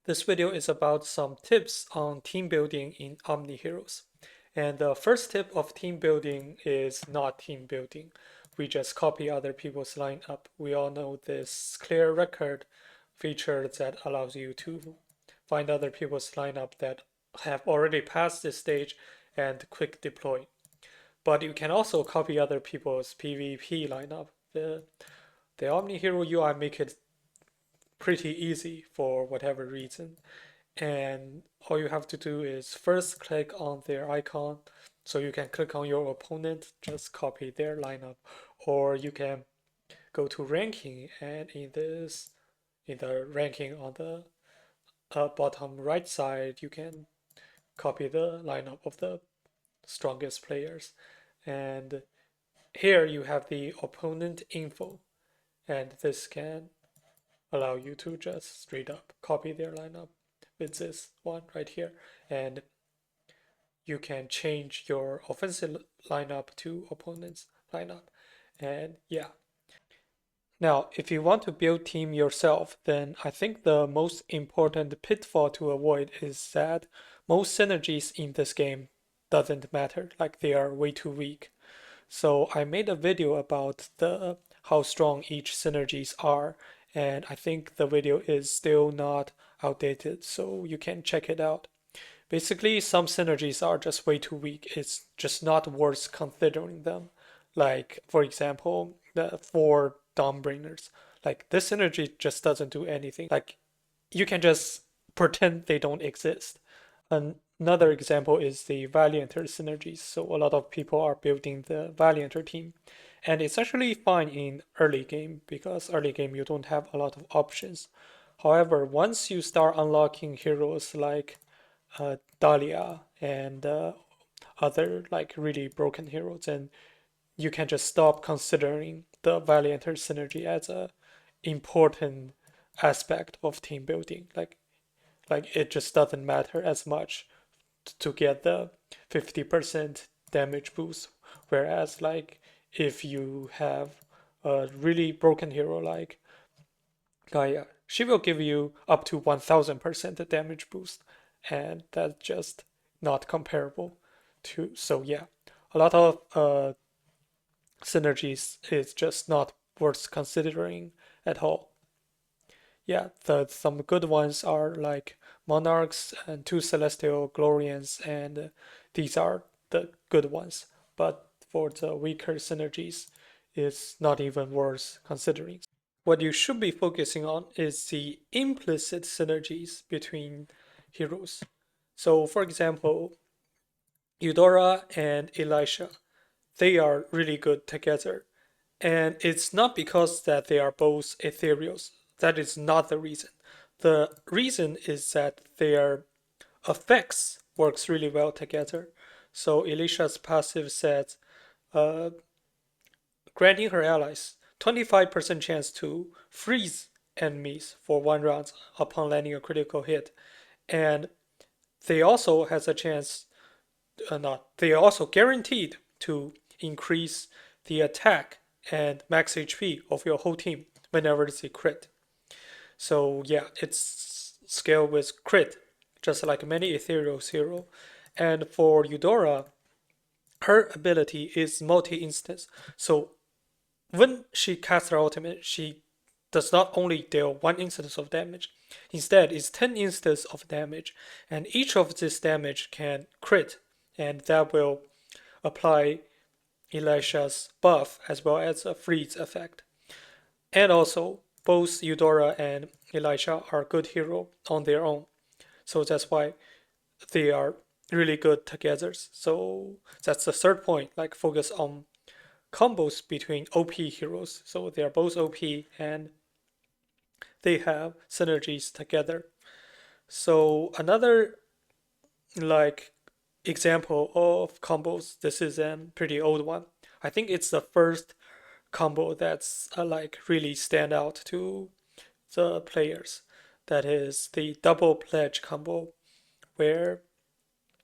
This video is about some tips on team building in Omniheroes. And the first tip of team building is not team building. We just copy other people's lineup. We all know this clear record feature that allows you to find other people's lineup that have already passed this stage and quick deploy. But you can also copy other people's PvP lineup. The Omnihero UI make it pretty easy for whatever reason. And all you have to do is first click on their icon. So you can click on your opponent, just copy their lineup, or you can go to ranking, and in the ranking on the bottom right side, you can copy the lineup of the strongest players. And here you have the opponent info, and this can allow you to just straight up copy their lineup with this one right here. And you can change your offensive lineup to opponent's lineup. And yeah. Now, if you want to build team yourself, then I think the most important pitfall to avoid is that most synergies in this game doesn't matter, like they are way too weak. So I made a video about the how strong each synergies are, and I think the video is still not outdated, so you can check it out. Basically, some synergies are just way too weak. It's just not worth considering them. Like, for example, the four Dawnbringers. Like, this synergy just doesn't do anything. Like, you can just pretend they don't exist. Another example is the Valianter synergies. So a lot of people are building the Valianter team. And it's actually fine in early game because early game you don't have a lot of options. However, once you start unlocking heroes like Dahlia and other like really broken heroes, and you can just stop considering the Valianter synergy as a important aspect of team building. Like it just doesn't matter as much to get the 50% damage boost. Whereas like if you have a really broken hero like Gaia, she will give you up to 1000% damage boost, and that's just not comparable to. So yeah, a lot of synergies is just not worth considering at all. Yeah, some good ones are like Monarchs and two Celestial Glorians, and these are the good ones. But for the weaker synergies, it's not even worth considering. What you should be focusing on is the implicit synergies between heroes. So, for example, Eudora and Elisha, they are really good together. And it's not because that they are both ethereals. That is not the reason. The reason is that their effects works really well together. So Elisha's passive says, uh, granting her allies 25% chance to freeze enemies for 1 round upon landing a critical hit. And they also has a chance, they are also guaranteed to increase the attack and max HP of your whole team whenever it's a crit. So yeah, it's scaled with crit, just like many ethereal hero. And for Eudora, her ability is multi-instance. So when she casts her ultimate, she does not only deal 1 instance of damage, instead it's 10 instances of damage, and each of this damage can crit, and that will apply Elisha's buff as well as a freeze effect. And also, both Eudora and Elisha are good hero on their own, so that's why they are really good together. So that's the third point, like focus on combos between OP heroes. So they are both OP and they have synergies together. So another like example of combos, this is a pretty old one. I think it's the first combo that's like really stand out to the players. That is the double pledge combo, where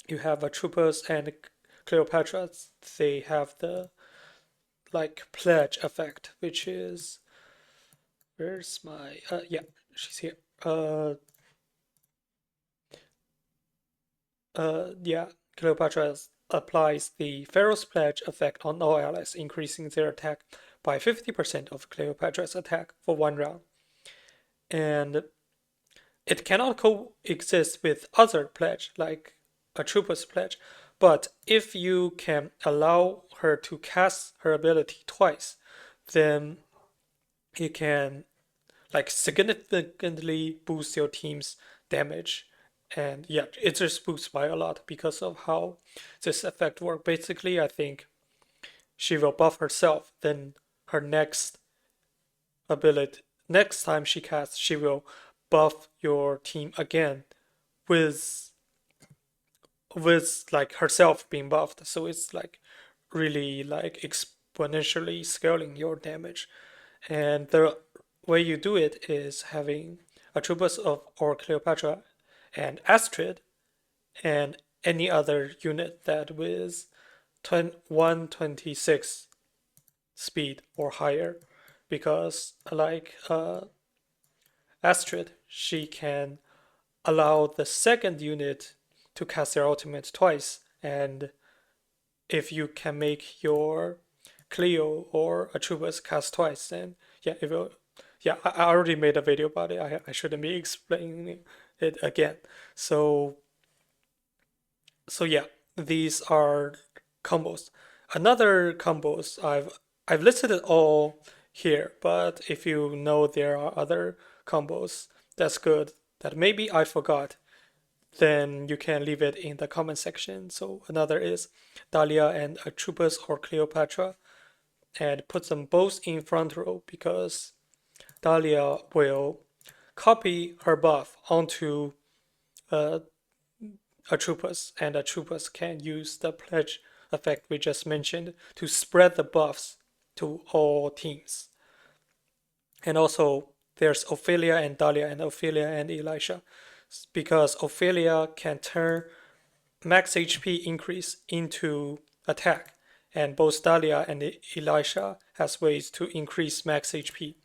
you have a troopers and Cleopatra. They have the like pledge effect, which is where's my yeah, she's here. Yeah, Cleopatra applies the Pharaoh's Pledge effect on all allies, increasing their attack by 50% of Cleopatra's attack for 1 round. And it cannot coexist with other pledge, like a trooper's pledge. But if you can allow her to cast her ability twice, then it can like significantly boost your team's damage. And yeah, it just boosts by a lot because of how this effect works. Basically, I think she will buff herself, then her ability next time she casts, she will buff your team again with like herself being buffed. So it's like really like exponentially scaling your damage. And the way you do it is having Atrubus of or Cleopatra and Astrid and any other unit that with 126 speed or higher, because like Astrid, she can allow the second unit to cast their ultimate twice, and if you can make your Cleo or Atrubus cast twice, then yeah, it will. Yeah, I already made a video about it. I shouldn't be explaining it again. So yeah, these are combos. Another combos I've listed it all here, but if you know there are other combos that's good that maybe I forgot, then you can leave it in the comment section. So another is Dahlia and Atrubus or Cleopatra, and put them both in front row because Dahlia will copy her buff onto uh, Atrubus, and Atrubus can use the pledge effect we just mentioned to spread the buffs to all teams. And also there's Ophelia and Dahlia and Ophelia and Elisha, because Ophelia can turn max HP increase into attack, and both Dahlia and Elisha has ways to increase max HP.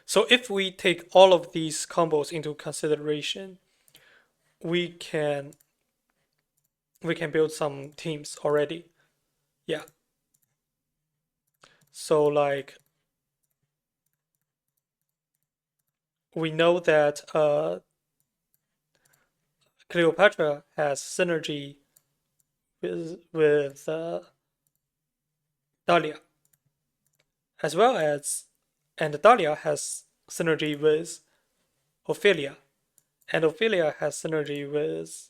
So if we take all of these combos into consideration, we can build some teams already. Yeah. So like we know that Cleopatra has synergy with Dahlia, as well as, and Dahlia has synergy with Ophelia, and Ophelia has synergy with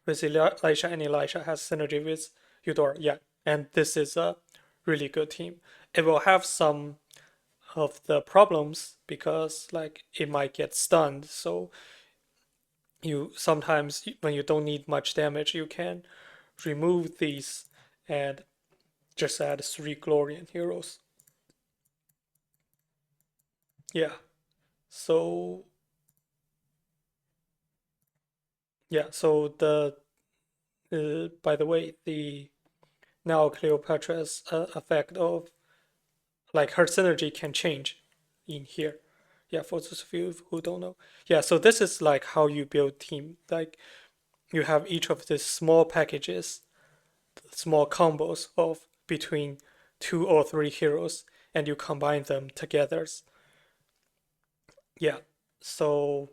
Elisha, and Elisha has synergy with Eudora. Yeah, and this is a really good team. It will have some of the problems because like it might get stunned. So you sometimes when you don't need much damage, you can remove these and just add 3 Glorian heroes. Yeah. So yeah. So the by the way, the now Cleopatra's effect of like her synergy can change in here. Yeah, for those of you who don't know. Yeah, so this is like how you build team. Like you have each of these small packages, small combos of between 2 or 3 heroes, and you combine them together. Yeah. So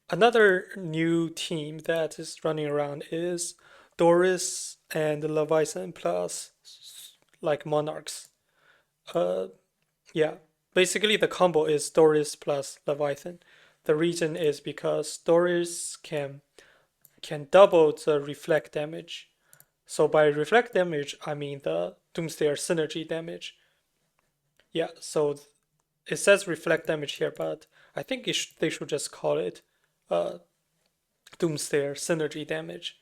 another new team that is running around is Doris and Leviathan plus like monarchs. Uh, Yeah, basically the combo is Doris plus Leviathan. The reason is because Doris can double the reflect damage. So by reflect damage, I mean the Doomsayer synergy damage. Yeah, so it says reflect damage here, but I think they should just call it uh, Doomsayer synergy damage.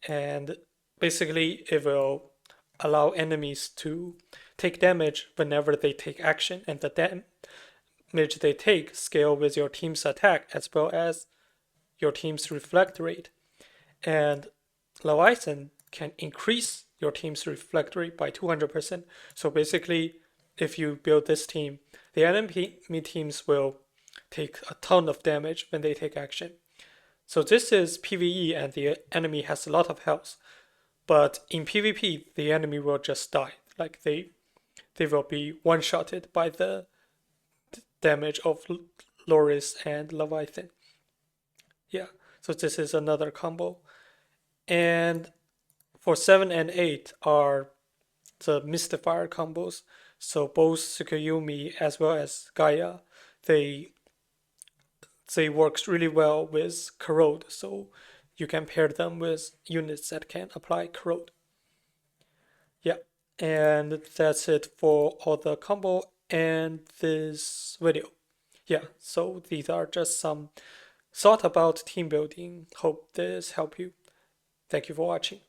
And basically, it will allow enemies to take damage whenever they take action, and the damage they take scale with your team's attack as well as your team's reflect rate. And Leviathan can increase your team's reflect rate by 200%. So basically, if you build this team, the enemy teams will take a ton of damage when they take action. So this is PvE and the enemy has a lot of health. But in PvP, the enemy will just die. Like they will be one-shotted by the damage of Loris and Leviathan. Yeah. So this is another combo. And for 7 and 8 are the Mystifier combos. So both Tsukuyomi as well as Gaia, they they works really well with corrode. So you can pair them with units that can apply corrode. Yeah, and that's it for all the combo and this video. Yeah, so these are just some thought about team building. Hope this helped you. Thank you for watching.